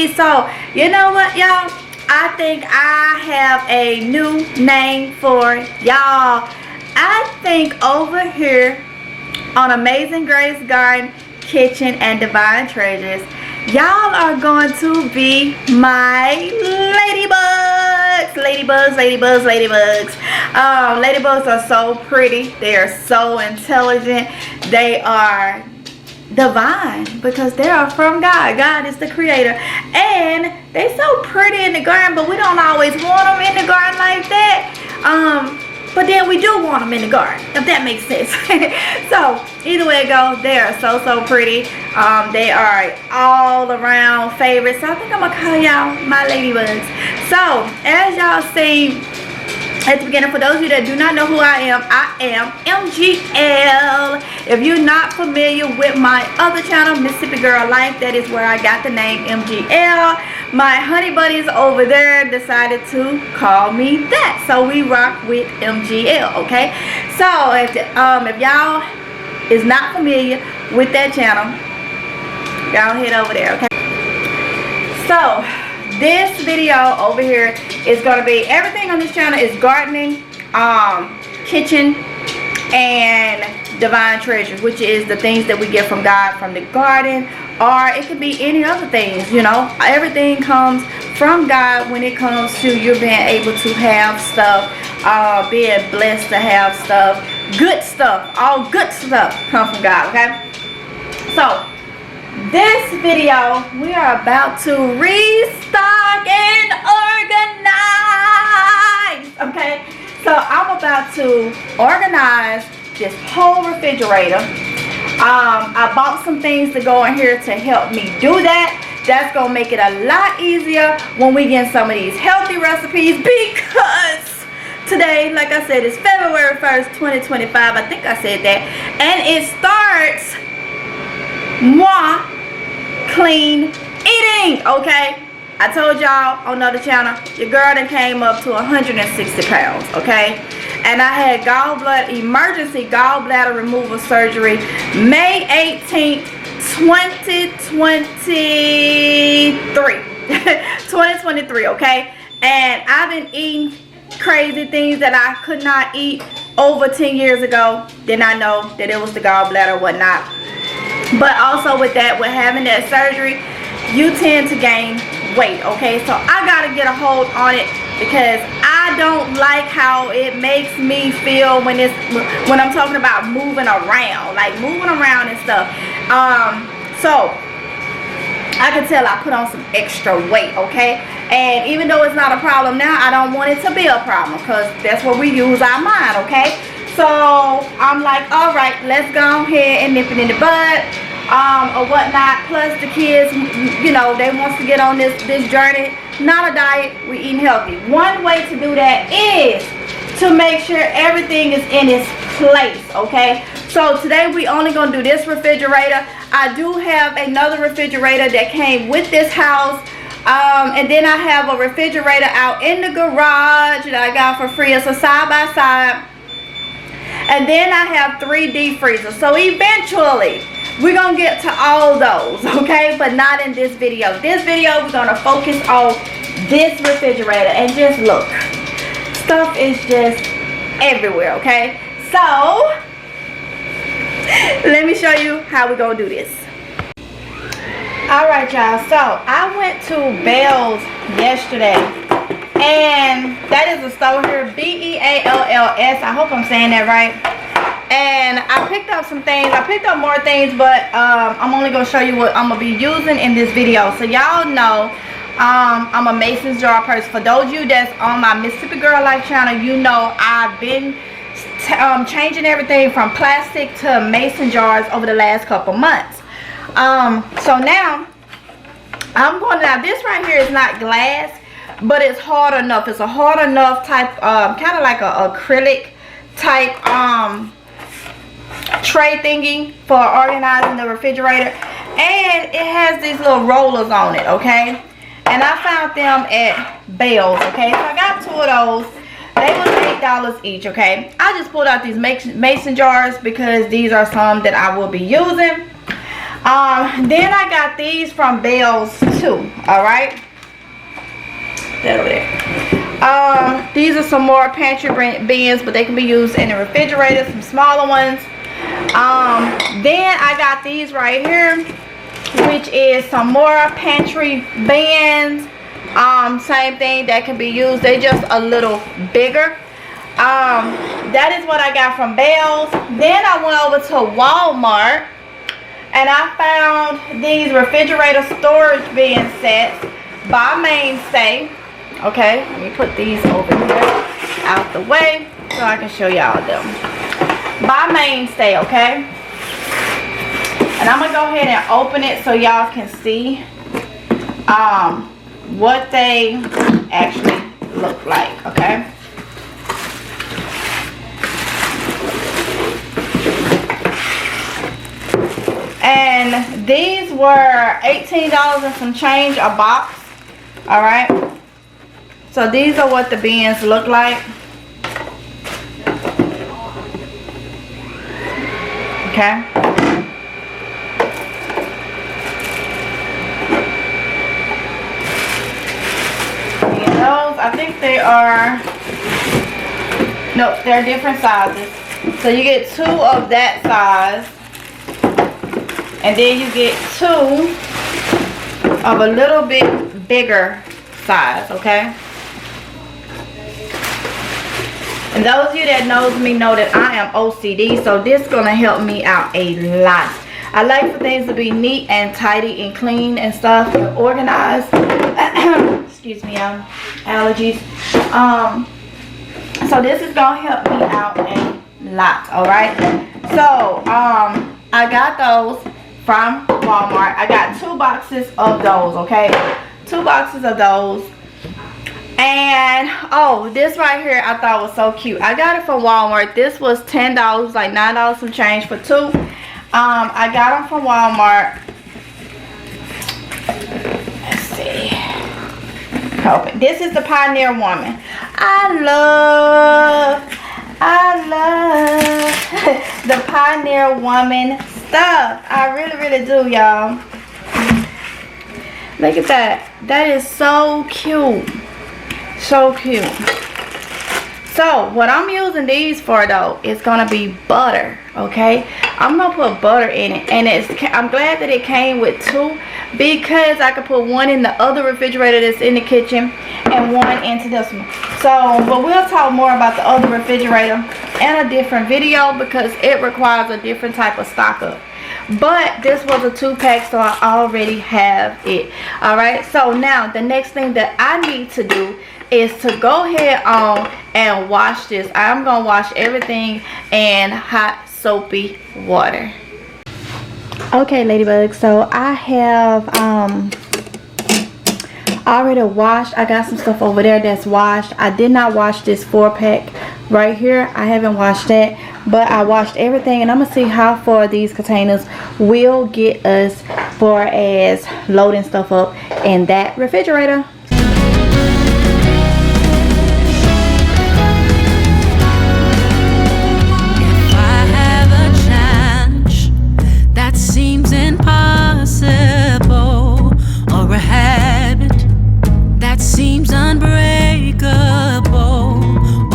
me. So you know what, y'all, I think I have a new name for y'all. I think over here on Amazing Grace Garden Kitchen and Divine Treasures, y'all are going to be my ladybugs. Ladybugs are so pretty. They are so intelligent. They are divine because they are from God. God is the creator, and they so pretty in the garden, but we don't always want them in the garden like that. But then we do want them in the garden, if that makes sense. So either way it goes, they are so pretty. They are all around favorites. So I think I'm gonna call y'all my ladybugs. So as y'all see at the beginning, for those of you that do not know who I am MGL. If you're not familiar with my other channel, Mississippi Girl Life, that is where I got the name MGL. My honey buddies over there decided to call me that, so we rock with MGL. Okay, so if y'all is not familiar with that channel, y'all head over there. Okay, so this video over here is going to be, everything on this channel is gardening, kitchen, and divine treasures, which is the things that we get from God from the garden, or it could be any other things. You know, everything comes from God when it comes to you being able to have stuff, being blessed to have stuff, good stuff. All good stuff come from God. Okay, so this video, we are about to restock and organize. Okay, so I'm about to organize this whole refrigerator. I bought some things to go in here to help me do that. That's gonna make it a lot easier when we get some of these healthy recipes, because today, like I said, is February 1st, 2025. I think I said that, and it starts clean eating. Okay, I told y'all on another channel, your girl done came up to 160 pounds. Okay, and I had emergency gallbladder removal surgery May 18th, 2023. Okay, and I've been eating crazy things that I could not eat over 10 years ago. Did not know that it was the gallbladder or whatnot. But also with that, with having that surgery, you tend to gain weight. Okay, so I gotta get a hold on it, because I don't like how it makes me feel when I'm talking about moving around, and stuff. So I can tell I put on some extra weight. Okay, and even though it's not a problem now, I don't want it to be a problem, because that's where we use our mind. Okay, so I'm like, all right, let's go ahead and nip it in the bud, or whatnot. Plus the kids, you know, they want to get on this journey. Not a diet, we're eating healthy. One way to do that is to make sure everything is in its place. Okay, so today we only gonna do this refrigerator. I do have another refrigerator that came with this house. And then I have a refrigerator out in the garage that I got for free. It's a side by side. And then I have 3 deep freezers. So eventually we're gonna get to all those, okay, but not in this video. This video we're gonna focus on this refrigerator, and just look, stuff is just everywhere. Okay, so let me show you how we're gonna do this. All right, y'all, so I went to Bell's yesterday, and that is a store here, B-E-A-L-L-S. I hope I'm saying that right. And I picked up some things. I picked up more things, but I'm only going to show you what I'm going to be using in this video. So y'all know I'm a mason jar person. For those of you that's on my Mississippi Girl Life channel, you know I've been changing everything from plastic to mason jars over the last couple months. So now I'm going to, now this right here is not glass, but it's hard enough. It's a hard enough type, kind of like a acrylic type tray thingy for organizing the refrigerator, and it has these little rollers on it. Okay, and I found them at Bell's. Okay, so I got 2 of those. They was $8 each. Okay, I just pulled out these mason jars because these are some that I will be using. Then I got these from Bell's too. Alright. That over there. These are some more pantry bins, but they can be used in the refrigerator, some smaller ones. Then I got these right here, which is some more pantry bins. Same thing, that can be used. They just a little bigger. That is what I got from Bell's. Then I went over to Walmart and I found these refrigerator storage bin sets by Mainstay. Okay, let me put these over here out the way so I can show y'all them. By Mainstay, okay? And I'm gonna go ahead and open it so y'all can see what they actually look like, okay? And these were $18 and some change a box. Alright. So these are what the bins look like. Okay. And those, I think they are, no, they're different sizes. So you get 2 of that size. And then you get 2 of a little bit bigger size, okay? And those of you that knows me know that I am OCD, so this is going to help me out a lot. I like for things to be neat and tidy and clean and stuff and organized. Excuse me, allergies. So this is going to help me out a lot, alright? So, I got those from Walmart. I got 2 boxes of those, okay? 2 boxes of those. And oh, this right here I thought was so cute. I got it from Walmart. This was $10, like $9 some change for 2. I got them from Walmart. Let's see. Open. This is the Pioneer Woman. I love the Pioneer Woman stuff. I really do, y'all. Look at that. That is so cute. So cute. So what I'm using these for though is gonna be butter. Okay, I'm gonna put butter in it, and I'm glad that it came with 2 because I could put 1 in the other refrigerator that's in the kitchen and 1 into this one. So, but we'll talk more about the other refrigerator in a different video because it requires a different type of stock up. But this was a 2-pack, so I already have it. Alright, so now the next thing that I need to do is to go ahead on and wash this. I'm gonna wash everything in hot soapy water. Okay, ladybugs, so I have already washed. I got some stuff over there that's washed. I did not wash this 4-pack right here. I haven't washed that, but I washed everything, and I'm gonna see how far these containers will get us for as loading stuff up in that refrigerator. Impossible, or a habit that seems unbreakable,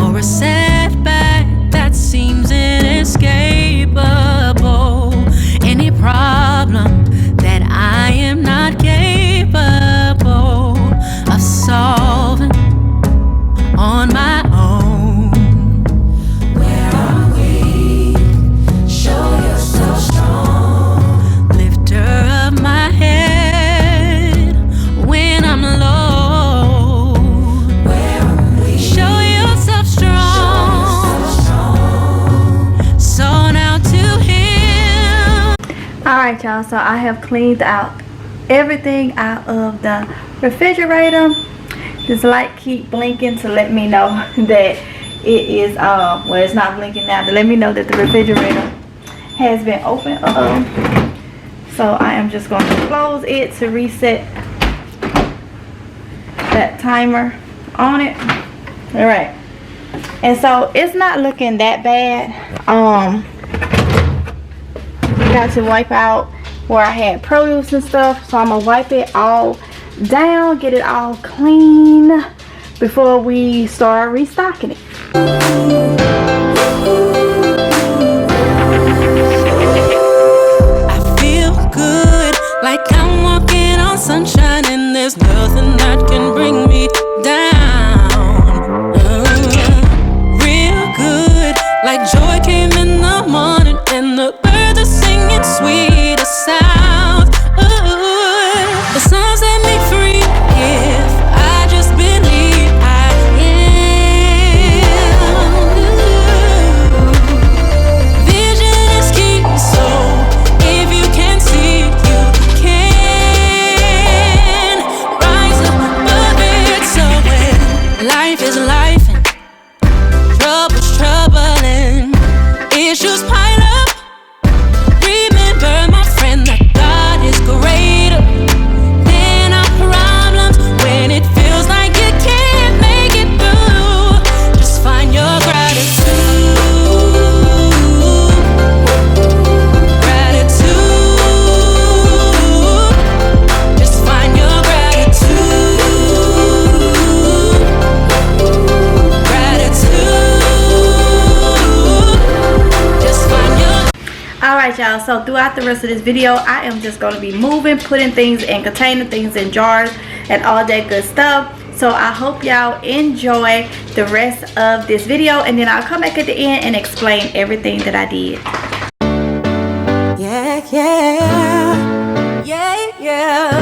or a setback that seems inescapable, any problem that I am not capable of solving on my own. Where are we? Show yourself strong. My head when I'm low. Where are we? Show yourself strong. So now to him. Alright, y'all, so I have cleaned out everything out of the refrigerator. This light keep blinking to let me know that it is well, it's not blinking now, to let me know that the refrigerator has been opened. So I am just going to close it to reset that timer on it. Alright. And so it's not looking that bad. Got to wipe out where I had produce and stuff. So I'm gonna wipe it all down, get it all clean before we start restocking it. I feel good, like I'm walking on sunshine, and there's nothing that can bring me down. Real good, like joy came in the morning, and the birds are singing sweet sounds. The sun set me free if I just believe I am. Vision is key, so if you can see, you can rise above it. So when life is life and trouble's troubling, issues pile up, remember, my friend, that God is greater than our problems. When it feels like you can't make it through, just find your gratitude. Gratitude. Just find your gratitude. Gratitude. Just find your. Alright y'all, so throughout the rest of this video I am just going to be moving, putting things in containers, things in jars, and all that good stuff. So I hope y'all enjoy the rest of this video, and then I'll come back at the end and explain everything that I did. Yeah, yeah, yeah, yeah.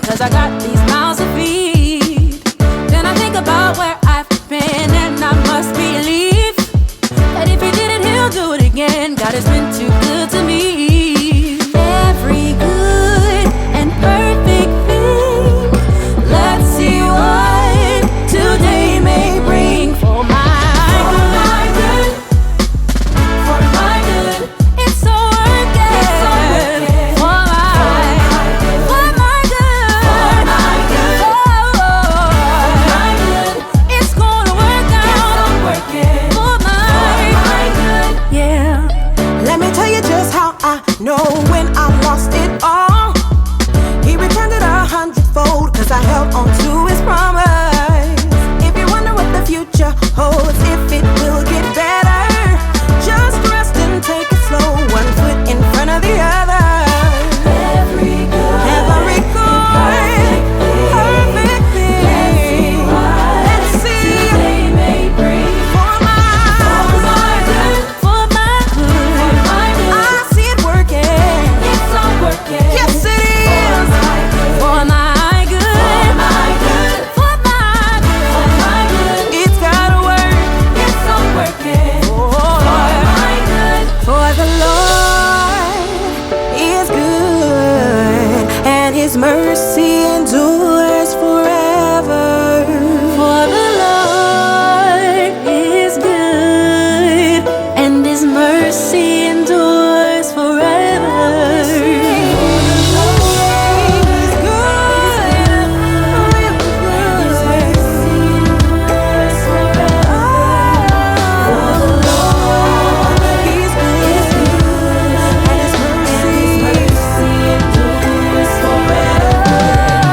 Cause I got these mouths to feed. Then I think about where I've been, and I must believe that if he did it, he'll do it again. God has been too good to me. Every good and perfect thing, let's see what today may bring. For my good, for my good, it's so working. For my it's gonna work out for my good. Yeah. Let me tell you just how I know when I lost it all. He returned it 100-fold, cause I held on to his promise. If you wonder what the future holds, if it will get better, just rest and take it slow, one foot in front of the other. Every good, perfect thing. Let's see today may bring. For my good, For my good. I see it working. It's all working. Yes, it is. For my good. For my good. It's gotta work. It's all working. For the Lord is good, and his mercy endures forever. For the Lord is good, and his mercy endures forever. He's good, real good. He's good, and his mercy endures forever.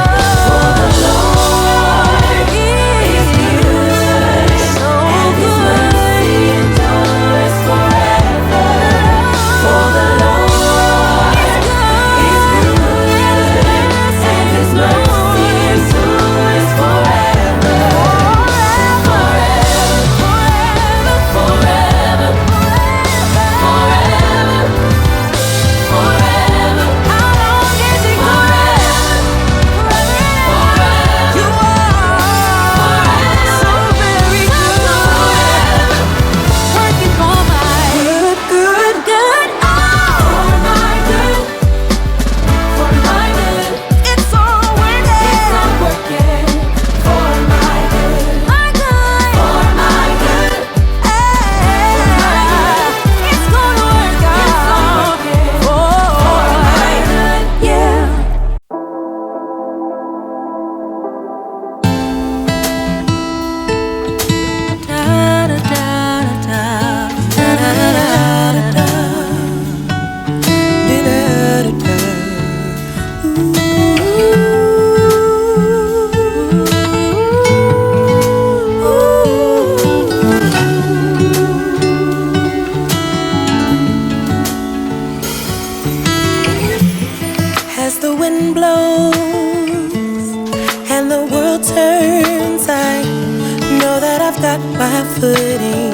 got my footing.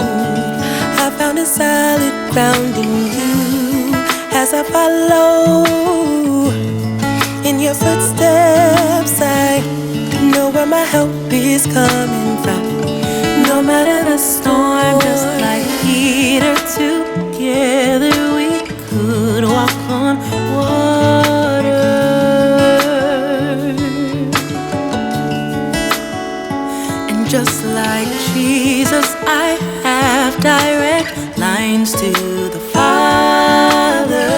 I found a solid ground in you as I follow in your footsteps. I know where my help is coming from. No matter the storm, just like Peter, together we could walk on water. And just like Jesus, I have direct lines to the Father.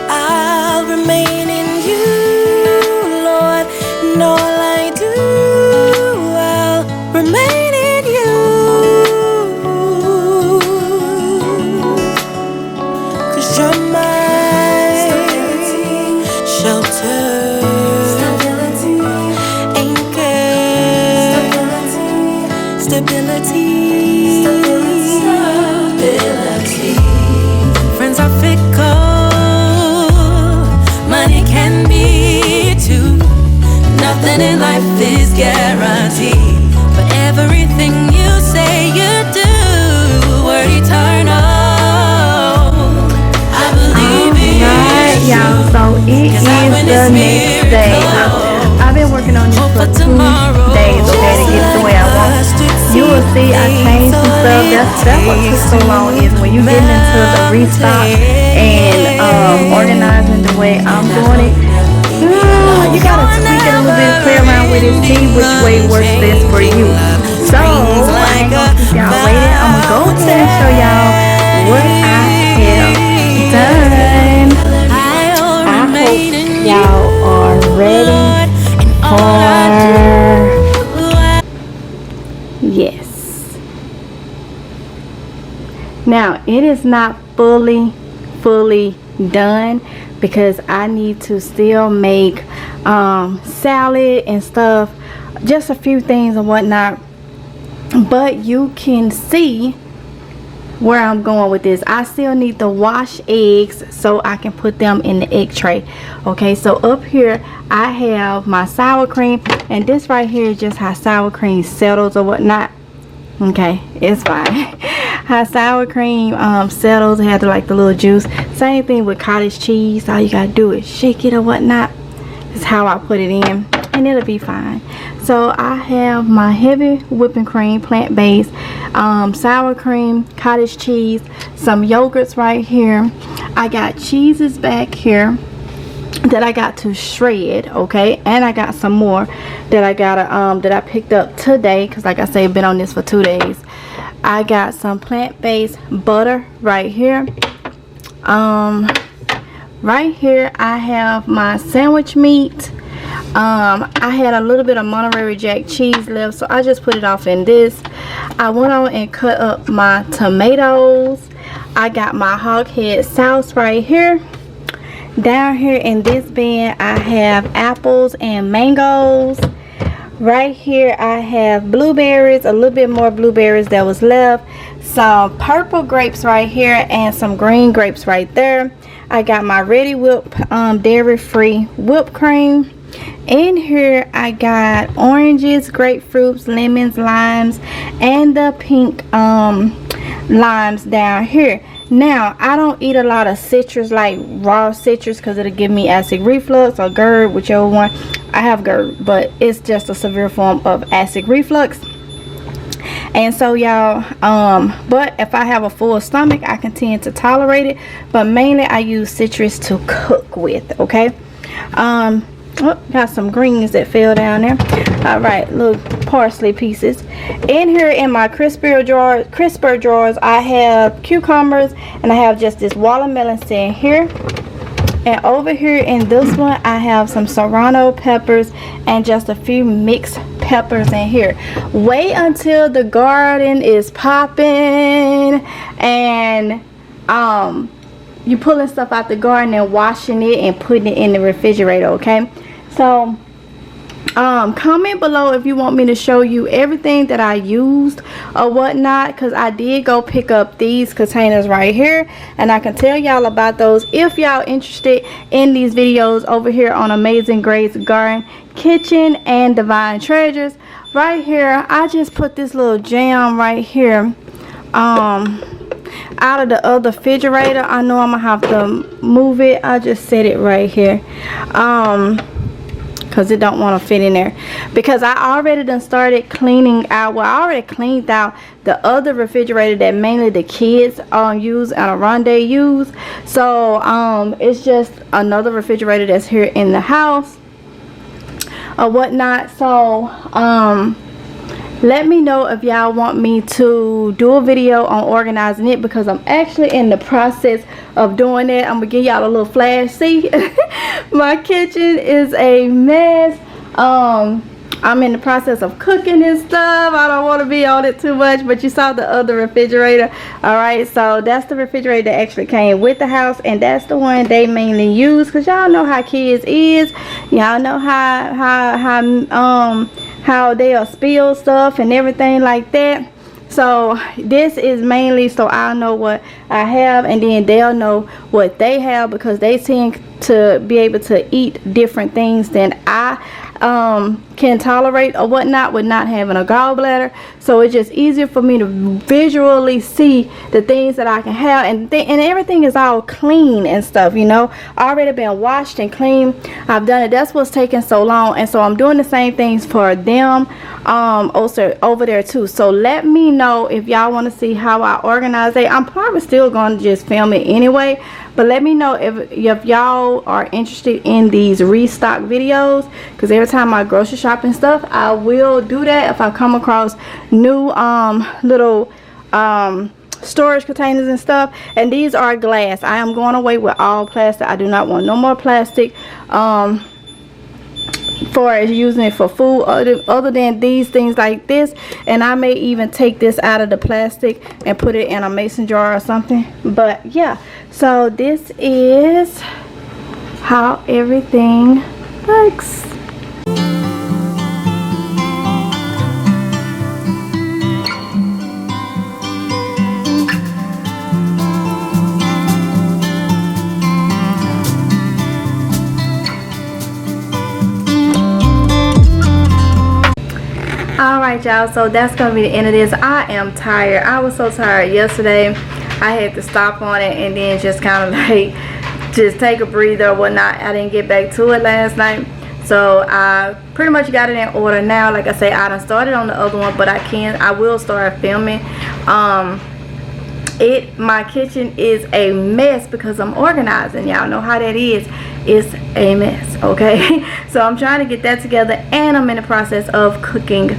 I'll remain in you, Lord, and all I do, I'll remain in you. 'Cause you're my shelter, anchor, stability. Friends are fickle, money can be too. Nothing in life is guaranteed, but everything you say you do, word eternal. I believe in Alright, you. y'all, so it is the next day. I've been working on this for 2 days, okay, to get it the way I want. You will see I changed some stuff. That's what took so long, is when you get into the restock and organizing the way I'm doing it. You gotta tweak it a little bit, play around with it, see which way works best for you. So I ain't gonna keep y'all waiting. I'm gonna go ahead and show y'all what I have done. I hope y'all are ready for, yes. Now it is not fully done because I need to still make salad and stuff, just a few things and whatnot, but you can see where I'm going with this. I still need to wash eggs so I can put them in the egg tray. Okay, so up here I have my sour cream, and this right here is just how sour cream settles or whatnot. Okay, it's fine. How sour cream settles, it has like the little juice. Same thing with cottage cheese. All you gotta do is shake it or whatnot. That's how I put it in, and it'll be fine. So I have my heavy whipping cream, plant-based, sour cream, cottage cheese, some yogurts right here. I got cheeses back here that I got to shred, okay, and I got some more that I gotta that I picked up today, because like I say, I've been on this for 2 days. I got some plant-based butter right here. Right here I have my sandwich meat. I had a little bit of Monterey Jack cheese left, so I just put it off in this. I went on and cut up my tomatoes. I got my hog head sauce right here. Down here in this bin I have apples and mangoes. Right here I have blueberries, a little bit more blueberries that was left, some purple grapes right here, and some green grapes right there. I got my ready whip dairy free whipped cream. In here I got oranges, grapefruits, lemons, limes, and the pink limes down here. Now I don't eat a lot of citrus, like raw citrus, because it'll give me acid reflux or GERD, whichever one. I have GERD, but it's just a severe form of acid reflux. And so y'all, but if I have a full stomach, I can tend to tolerate it, but mainly I use citrus to cook with. Okay. Oh, got some greens that fell down there. All right, little parsley pieces. In here in my crisper drawers, I have cucumbers, and I have just this watermelon sitting here. And over here in this one, I have some serrano peppers and just a few mixed peppers in here. Wait until the garden is popping and you pulling stuff out the garden and washing it and putting it in the refrigerator. Okay, so Comment below if you want me to show you everything that I used or whatnot, because I did go pick up these containers right here, and I can tell y'all about those if y'all interested in these videos over here on Amazing Grace Garden Kitchen and Divine Treasures. Right here, I just put this little jam right here out of the other refrigerator. I know I'm gonna have to move it. I just set it right here because it don't want to fit in there, because I already done started cleaning out. Well, I already cleaned out the other refrigerator that mainly the kids use and Aronde use. So it's just another refrigerator that's here in the house or whatnot. So let me know if y'all want me to do a video on organizing it, because I'm actually in the process of doing that. I'm gonna give y'all a little flash. See, my kitchen is a mess. I'm in the process of cooking and stuff. I don't want to be on it too much, but you saw the other refrigerator. All right, so that's the refrigerator that actually came with the house, and that's the one they mainly use, because y'all know how kids is. Y'all know how they'll spill stuff and everything like that. So this is mainly so I know what I have, and then they'll know what they have, because they tend to be able to eat different things than I can tolerate or whatnot with not having a gallbladder. So it's just easier for me to visually see the things that I can have, and everything is all clean and stuff, you know, already been washed and clean. I've done it. That's what's taking so long, and so I'm doing the same things for them also over there too. So let me know if y'all want to see how I organize it. I'm probably still going to just film it anyway, but let me know if y'all are interested in these restock videos, because every time I grocery shop and stuff, I will do that if I come across new little storage containers and stuff. And these are glass. I am going away with all plastic. I do not want no more plastic for using it for food other than these things like this. And I may even take this out of the plastic and put it in a mason jar or something. But yeah, so this is how everything looks. Alright y'all, so that's gonna be the end of this. I am tired. I was so tired yesterday. I had to stop on it and then just kind of like just take a breather or whatnot. I didn't get back to it last night, so I pretty much got it in order now. Like I say, I done started on the other one, but I will start filming. My kitchen is a mess because I'm organizing. Y'all know how that is. It's a mess, okay? So I'm trying to get that together, and I'm in the process of cooking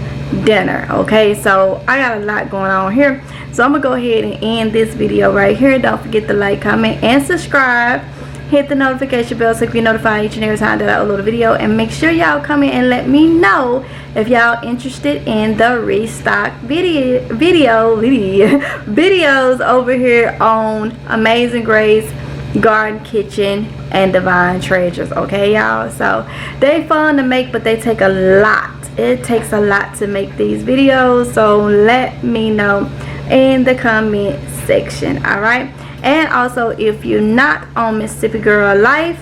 dinner, okay? So I got a lot going on here, so I'm gonna go ahead and end this video right here. Don't forget to like, comment, and subscribe. Hit the notification bell so you can be notified each and every time that I upload a video, and make sure y'all come in and let me know if y'all interested in the restock videos over here on Amazing Grace Garden Kitchen and Divine Treasures, okay y'all? So they fun to make, but they take a lot. It takes a lot to make these videos, so let me know in the comment section. All right, and also if you're not on Mississippi Girl Life,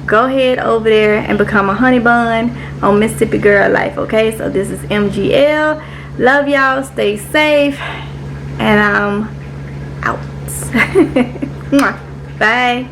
go ahead over there and become a honey bun on Mississippi Girl Life, okay? So this is MGL. Love y'all, stay safe, and I'm out. Bye.